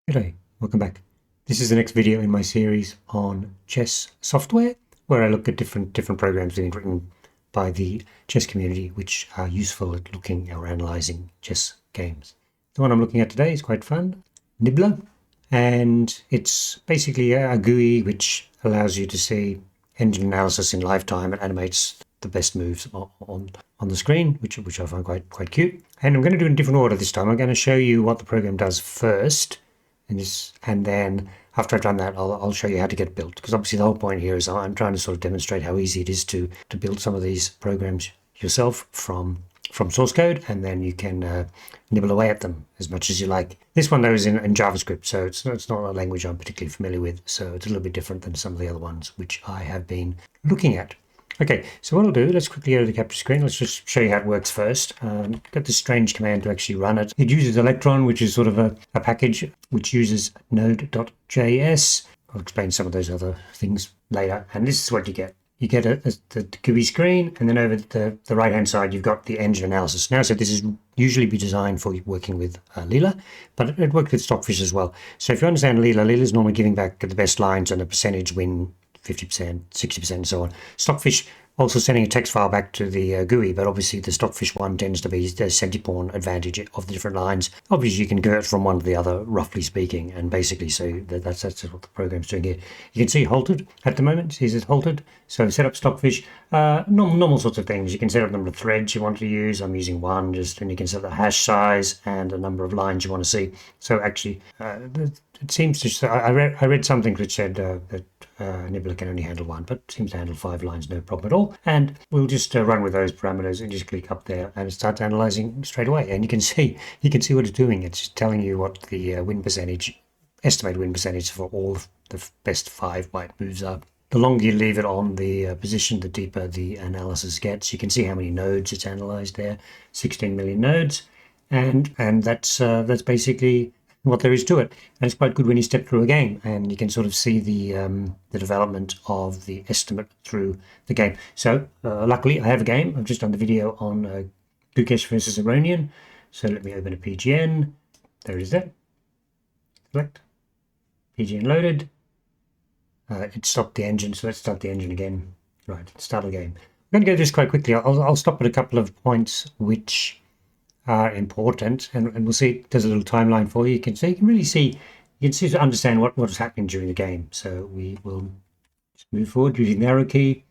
G'day, welcome back. This is the next video in my series on chess software, where I look at different programs being written by the chess community, which are useful at looking or analyzing chess games. The one I'm looking at today is quite fun, Nibbler, and it's basically a GUI which allows you to see engine analysis in lifetime. It animates the best moves on the screen, which I find quite cute. And I'm going to do it in a different order this time. I'm going to show you what the program does first. And then after I've done that, I'll show you how to get it built, because obviously the whole point here is I'm trying to sort of demonstrate how easy it is to build some of these programs yourself from source code, and then you can nibble away at them as much as you like. This one though is in JavaScript, so it's not a language I'm particularly familiar with, so it's a little bit different than some of the other ones which I have been looking at. Okay, so what I'll do, let's quickly go to the capture screen. Let's just show you how it works first. Got this strange command to actually run it. It uses Electron, which is sort of a package which uses node.js. I'll explain some of those other things later. And this is what you get. You get the GUI screen, and then over the right-hand side, you've got the engine analysis. Now, so this is usually be designed for working with Leela, but it works with Stockfish as well. So if you understand Leela is normally giving back the best lines and a percentage win, 50%, 60%, and so on. Stockfish also sending a text file back to the GUI, but obviously the Stockfish one tends to be the centipawn advantage of the different lines. Obviously, you can convert from one to the other, roughly speaking, and basically, so that's what the program's doing here. You can see halted at the moment. See, it's halted. So set up Stockfish, normal sorts of things. You can set up the number of threads you want to use. I'm using one, and you can set the hash size and a number of lines you want to see. So actually, it seems to. I read something which said that Nibbler can only handle one, but seems to handle 5 lines, no problem at all. And we'll just run with those parameters and just click up there and it starts analyzing straight away. And you can see what it's doing. It's just telling you what the win percentage, estimated win percentage for all the best 5 white moves are. The longer you leave it on the position, the deeper the analysis gets. You can see how many nodes it's analyzed there, 16 million nodes, and that's basically what there is to it. And it's quite good when you step through a game and you can sort of see the development of the estimate through the game. So luckily I have a game. I've just done the video on Gukesh versus Aronian. So let me open a PGN. There it is there. Select. PGN loaded. It stopped the engine, so let's start the engine again. Right, start the game. I'm going to go just quite quickly. I'll stop at a couple of points which are important, and we'll see. There's a little timeline for you. You can really see, you can see to understand what was happening during the game. So we will just move forward using the arrow key.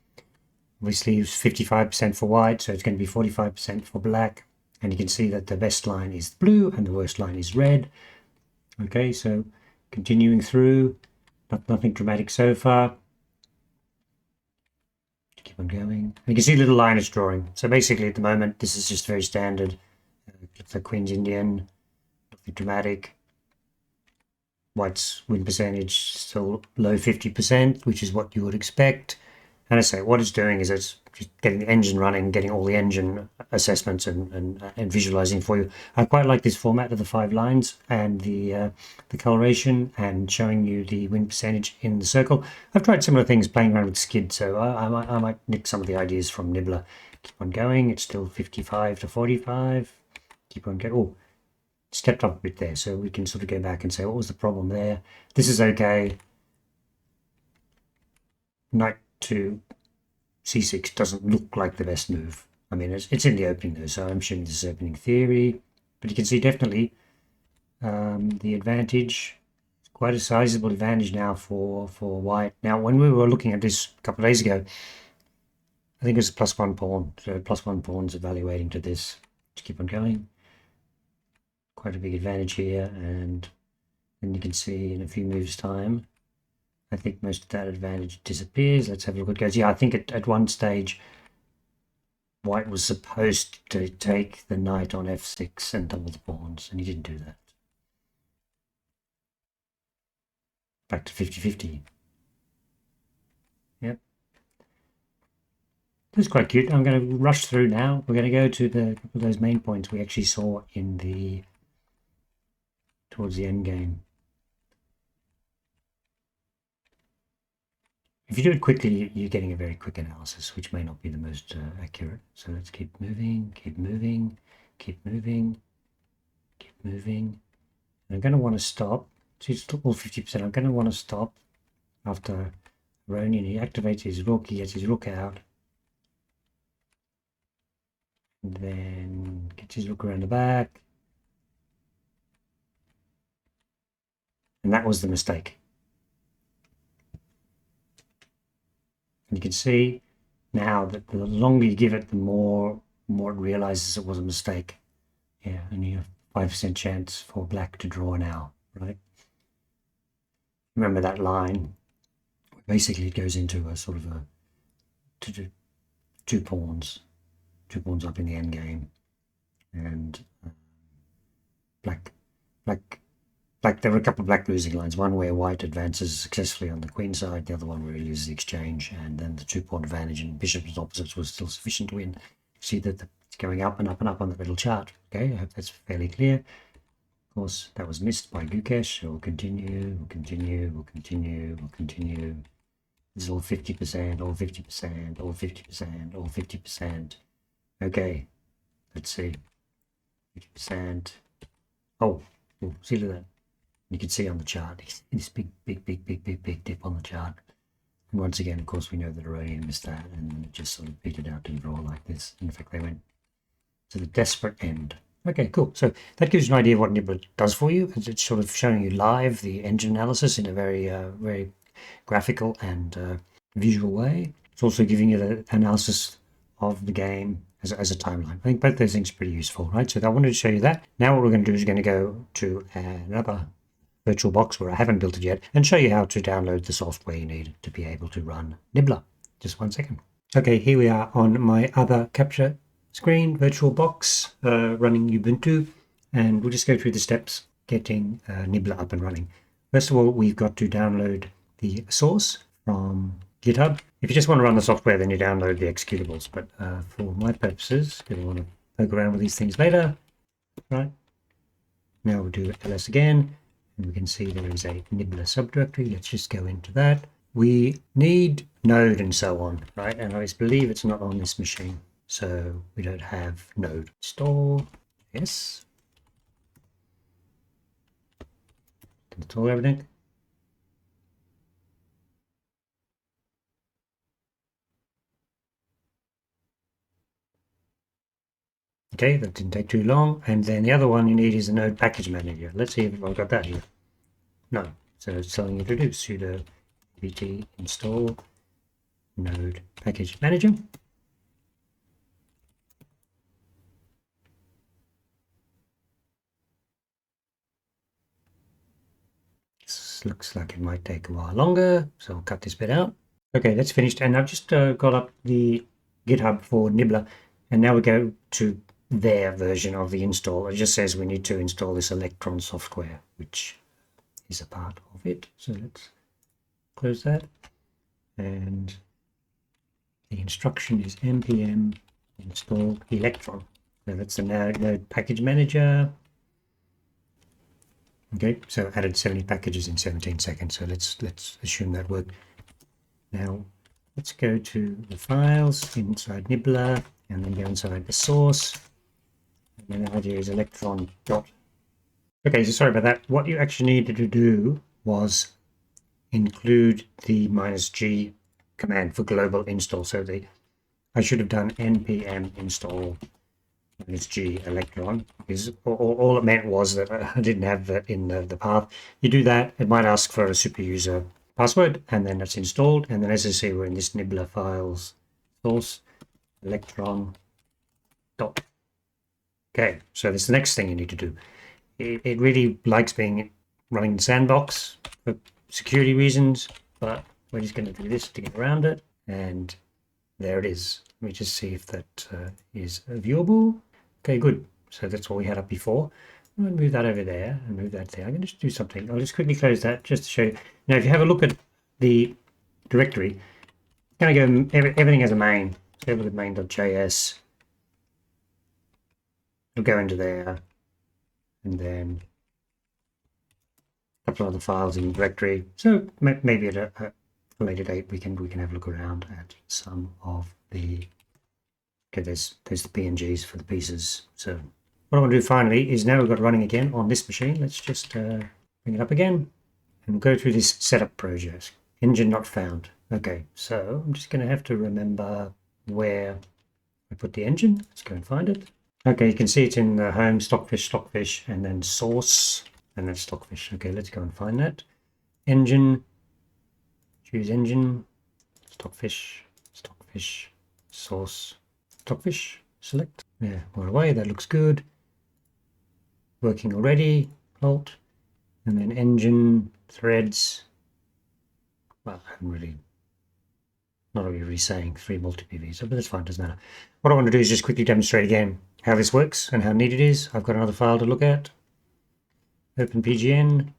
Obviously, it's 55% for white, so it's going to be 45% for black. And you can see that the best line is blue and the worst line is red. Okay, so continuing through, nothing dramatic so far. Keep on going. And you can see a little line is drawing. So basically, at the moment, this is just very standard. Looks like Queen's Indian, nothing dramatic. White's win percentage still low 50%, which is what you would expect. And I say what it's doing is it's just getting the engine running, getting all the engine assessments and visualizing for you. I quite like this format of the 5 lines and the coloration and showing you the win percentage in the circle. I've tried similar things playing around with Skid, so I might nick some of the ideas from Nibbler. Keep on going. It's still 55 to 45. Keep on going. Oh, stepped up a bit there, so we can sort of go back and say what was the problem there. This is okay. Knight to c6 doesn't look like the best move. I mean, it's in the opening though, so I'm assuming this is opening theory. But you can see definitely the advantage, quite a sizable advantage now for white. Now, when we were looking at this a couple of days ago, I think it was a +1 pawn. So +1 pawn's evaluating to this. Just keep on going. Quite a big advantage here, and then you can see in a few moves time, I think most of that advantage disappears. Let's have a look at it goes. Yeah, I think at one stage, white was supposed to take the knight on f6 and double the pawns, and he didn't do that. Back to 50-50. Yep. This is quite cute. I'm going to rush through now. We're going to go to the couple of those main points we actually saw in towards the end game. If you do it quickly, you're getting a very quick analysis, which may not be the most accurate. So let's keep moving, keep moving, keep moving, keep moving. And I'm going to want to stop See, it's all 50%. I'm going to want to stop after Aronian. He activates his rook, he gets his rook out. And then gets his rook around the back. And that was the mistake. And you can see now that the longer you give it, the more it realizes it was a mistake. Yeah, only a 5% chance for black to draw now, right? Remember that line? Basically, it goes into a sort of a two pawns up in the end game, and black. There were a couple of black losing lines. One where white advances successfully on the queen side, the other one where he loses the exchange, and then the 2-pawn advantage and bishops opposites was still sufficient to win. See that it's going up and up and up on the little chart. Okay, I hope that's fairly clear. Of course, that was missed by Gukesh. So we'll continue. This is all 50%, all 50%, all 50%, all 50%. Okay, let's see. 50%. Oh, see that. You can see on the chart, this big dip on the chart. And once again, of course, we know that Aronian missed that, and it just sort of petered out to draw like this. In fact, they went to the desperate end. Okay, cool. So that gives you an idea of what Nibbler does for you. It's sort of showing you live the engine analysis in a very graphical and visual way. It's also giving you the analysis of the game as a timeline. I think both those things are pretty useful, right? So I wanted to show you that. Now what we're going to do is going to go to another virtual box where I haven't built it yet and show you how to download the software you need to be able to run Nibbler. Just 1 second. Okay, here we are on my other capture screen, virtual box, running Ubuntu, and we'll just go through the steps getting Nibbler up and running. First of all, we've got to download the source from GitHub. If you just want to run the software, then you download the executables, but for my purposes, if you want to poke around with these things later, right? Now we'll do ls again, and we can see there is a Nibbler subdirectory. Let's just go into that. We need node and so on, right? And I believe it's not on this machine, so we don't have node. Install, yes. Install everything. Okay, that didn't take too long. And then the other one you need is a node package manager. Let's see if I've got that here. No, so it's telling you to do sudo apt install node package manager. This looks like it might take a while longer, so I'll cut this bit out. Okay, that's finished, and I've just got up the GitHub for Nibbler, and now we go to their version of the install. It just says we need to install this Electron software, which is a part of it. So let's close that, and the instruction is npm install Electron. So that's the node package manager. Okay, so added 70 packages in 17 seconds. So let's assume that worked. Now let's go to the files inside Nibbler and then go inside the source. And then the idea is electron dot. Okay, so sorry about that. What you actually needed to do was include the -g command for global install. So I should have done npm install -g electron, because all it meant was that I didn't have that in the path. You do that, it might ask for a super user password, and then that's installed. And then as I say, we're in this Nibbler files source electron dot. Okay, so that's the next thing you need to do. It really likes running in sandbox for security reasons, but we're just going to do this to get around it, and there it is. Let me just see if that is viewable. Okay, good. So that's what we had up before. I'm going to move that over there and move that there. I'm going to just do something. I'll just quickly close that just to show you. Now, if you have a look at the directory, it's going to go, everything has a main. So look at main.js. It'll go into there, and then a couple of other files in the directory. So maybe at a later date we can have a look around at some of the. Okay, there's the PNGs for the pieces. So what I want to do finally is now we've got it running again on this machine. Let's just bring it up again. And we'll go through this setup project. Engine not found. Okay, so I'm just going to have to remember where I put the engine. Let's go and find it. Okay, you can see it in the home, stockfish, and then source, and then stockfish. Okay, let's go and find that. Engine, choose engine, stockfish, source, stockfish, select. Yeah, we're away, that looks good. Working already, Alt, and then engine, threads. Well, I'm not really saying 3 multi-PVs, but that's fine, doesn't matter. What I want to do is just quickly demonstrate again how this works and how neat it is. I've got another file to look at. Open PGN.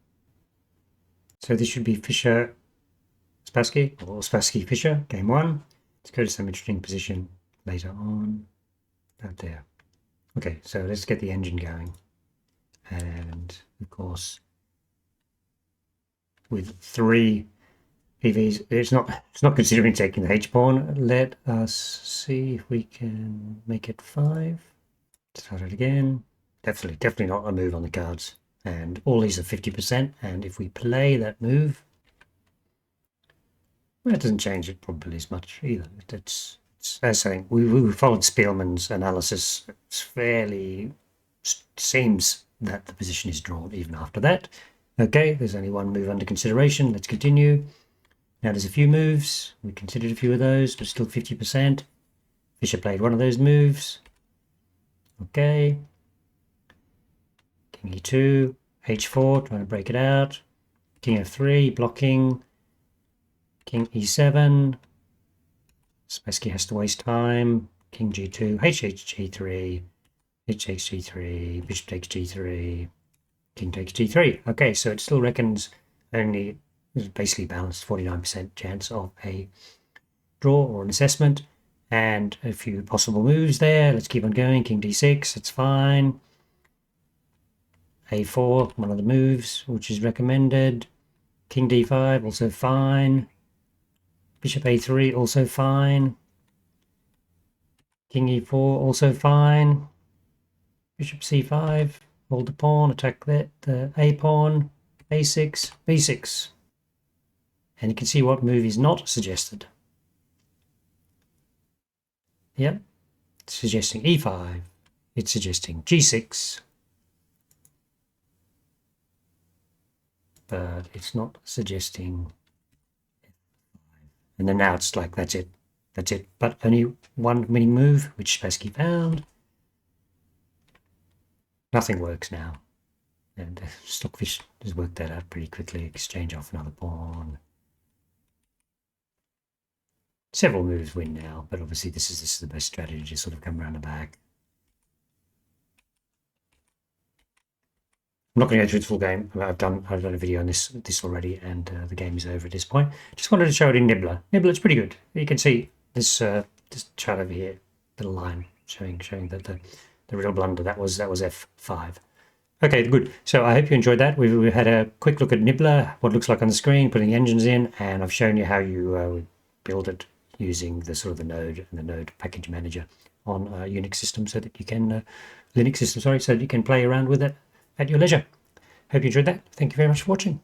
So this should be Fischer Spassky or Spassky-Fischer, game 1. Let's go to some interesting position later on. About there. Okay, so let's get the engine going. And of course, with 3 PVs, it's not considering taking the H pawn. Let us see if we can make it 5. Start it again. Definitely not a move on the cards. And all these are 50%. And if we play that move, well, it doesn't change it probably as much either. It's as saying we followed Spielman's analysis. It's fairly seems that the position is drawn even after that. Okay, there's only 1 move under consideration. Let's continue. Now there's a few moves. We considered a few of those, but still 50%. Fischer played 1 of those moves. Okay. King E2, H4, trying to break it out. King F3, blocking. King E7. Spassky has to waste time. King G2, HHG3, HHG3, bishop takes G3, king takes G3. Okay, so it still reckons only basically balanced 49% chance of a draw or an assessment, and a few possible moves there. Let's keep on going. King D6, it's fine. A4, one of the moves which is recommended. King D5, also fine. Bishop A3, also fine. King E4, also fine. Bishop C5, hold the pawn, attack the A pawn. A6, B6. And you can see what move is not suggested. Yep, it's suggesting E5. It's suggesting G6. But it's not suggesting F5. And then now it's like, that's it. That's it. But only 1 winning move, which Spassky found. Nothing works now. And Stockfish has worked that out pretty quickly. Exchange off another pawn. Several moves win now, but obviously this is the best strategy to sort of come around the back. I'm not going to go through the full game. I've done a video on this already, and the game is over at this point. Just wanted to show it in Nibbler. Nibbler, it's pretty good. You can see this chart over here, little line showing that the real blunder that was F5. Okay, good. So I hope you enjoyed that. We had a quick look at Nibbler, what it looks like on the screen, putting the engines in, and I've shown you how you build it using the sort of the node and the node package manager on a Unix system, so that you can Linux system, sorry, so that you can play around with it at your leisure. Hope you enjoyed that. Thank you very much for watching.